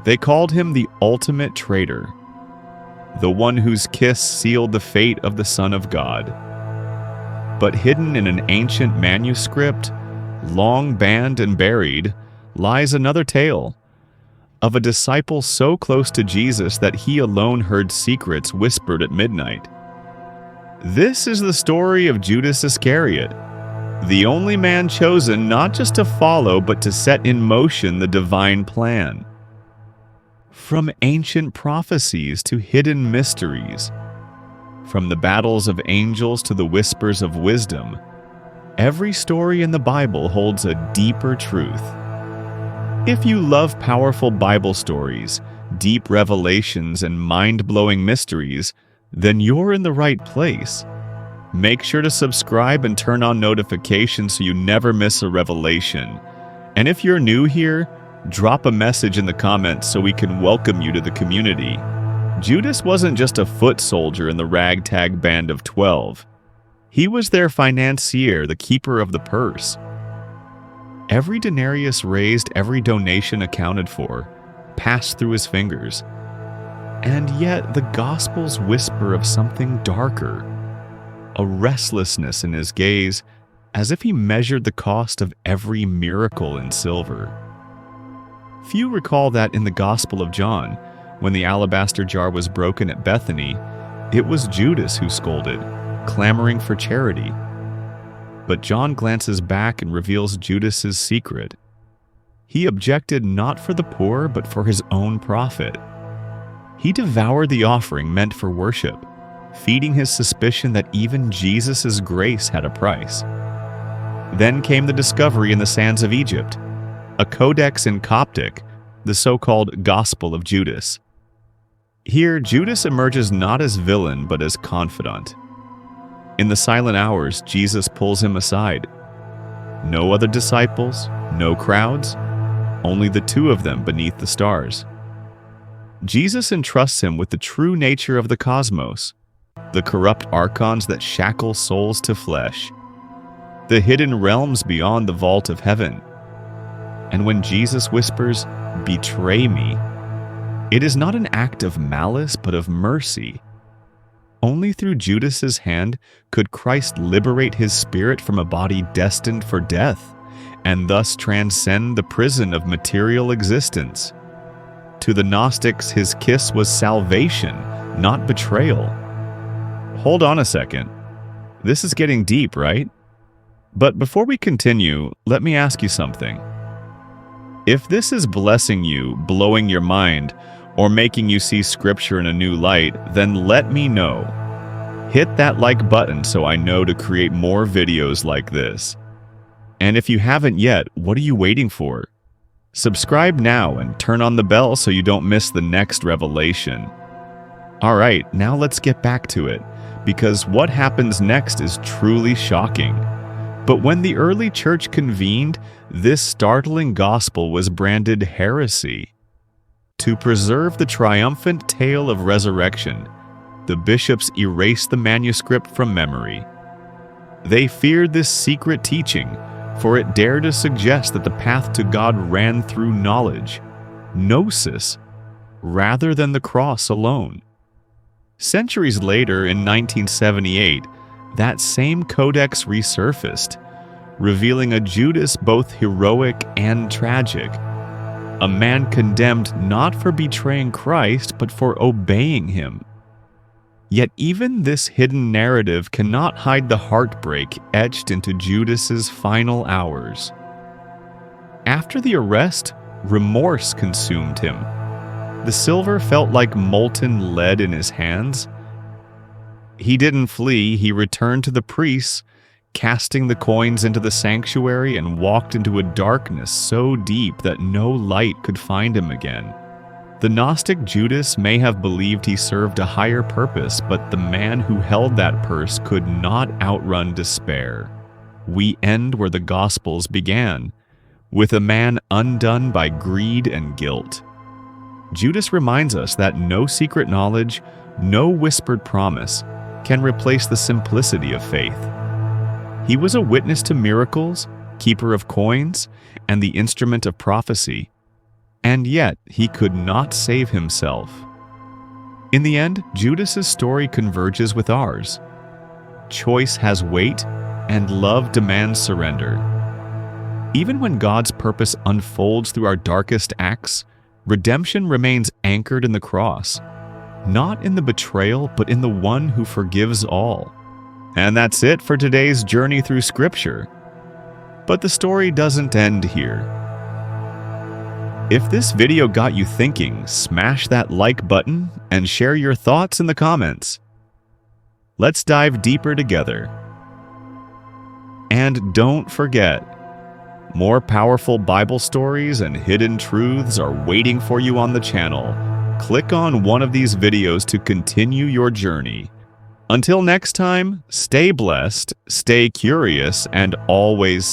They called him the ultimate traitor, the one whose kiss sealed the fate of the Son of God. But hidden in an ancient manuscript, long banned and buried, lies another tale of a disciple so close to Jesus that he alone heard secrets whispered at midnight. This is the story of Judas Iscariot, the only man chosen not just to follow but to set in motion the divine plan. From ancient prophecies to hidden mysteries, from the battles of angels to the whispers of wisdom, every story in the Bible holds a deeper truth. If you love powerful Bible stories, deep revelations, and mind-blowing mysteries, then you're in the right place. Make sure to subscribe and turn on notifications so you never miss a revelation. And if you're new here, drop a message in the comments so we can welcome you to the community. Judas wasn't just a foot soldier in the ragtag band of 12. He was their financier, the keeper of the purse. Every denarius raised, every donation accounted for, passed through his fingers. And yet the Gospels whisper of something darker, a restlessness in his gaze, as if he measured the cost of every miracle in silver. Few recall that in the Gospel of John, when the alabaster jar was broken at Bethany, it was Judas who scolded, clamoring for charity. But John glances back and reveals Judas's secret. He objected not for the poor, but for his own profit. He devoured the offering meant for worship, feeding his suspicion that even Jesus' grace had a price. Then came the discovery in the sands of Egypt, a codex in Coptic, the so-called Gospel of Judas. Here, Judas emerges not as villain, but as confidant. In the silent hours, Jesus pulls him aside. No other disciples, no crowds, only the two of them beneath the stars. Jesus entrusts him with the true nature of the cosmos, the corrupt archons that shackle souls to flesh, the hidden realms beyond the vault of heaven. And when Jesus whispers, "Betray me," it is not an act of malice, but of mercy. Only through Judas's hand could Christ liberate his spirit from a body destined for death, and thus transcend the prison of material existence. To the Gnostics, his kiss was salvation, not betrayal. Hold on a second. This is getting deep, right? But before we continue, let me ask you something. If this is blessing you, blowing your mind, or making you see Scripture in a new light, then let me know. Hit that like button so I know to create more videos like this. And if you haven't yet, what are you waiting for? Subscribe now and turn on the bell so you don't miss the next revelation. Alright, now let's get back to it, because what happens next is truly shocking. But when the early church convened, this startling gospel was branded heresy. To preserve the triumphant tale of resurrection, the bishops erased the manuscript from memory. They feared this secret teaching, for it dared to suggest that the path to God ran through knowledge, gnosis, rather than the cross alone. Centuries later, in 1978, that same codex resurfaced, revealing a Judas both heroic and tragic, a man condemned not for betraying Christ, but for obeying him. Yet even this hidden narrative cannot hide the heartbreak etched into Judas's final hours. After the arrest, remorse consumed him. The silver felt like molten lead in his hands. He didn't flee, he returned to the priests, casting the coins into the sanctuary, and walked into a darkness so deep that no light could find him again. The Gnostic Judas may have believed he served a higher purpose, but the man who held that purse could not outrun despair. We end where the Gospels began, with a man undone by greed and guilt. Judas reminds us that no secret knowledge, no whispered promise, can replace the simplicity of faith. He was a witness to miracles, keeper of coins, and the instrument of prophecy. and yet he could not save himself. In the end, Judas's story converges with ours. Choice has weight, and love demands surrender. Even when God's purpose unfolds through our darkest acts, redemption remains anchored in the cross, not in the betrayal, but in the one who forgives all. And that's it for today's journey through Scripture. But the story doesn't end here. If this video got you thinking, smash that like button and share your thoughts in the comments. Let's dive deeper together. And don't forget, more powerful Bible stories and hidden truths are waiting for you on the channel. Click on one of these videos to continue your journey. Until next time, stay blessed, stay curious, and always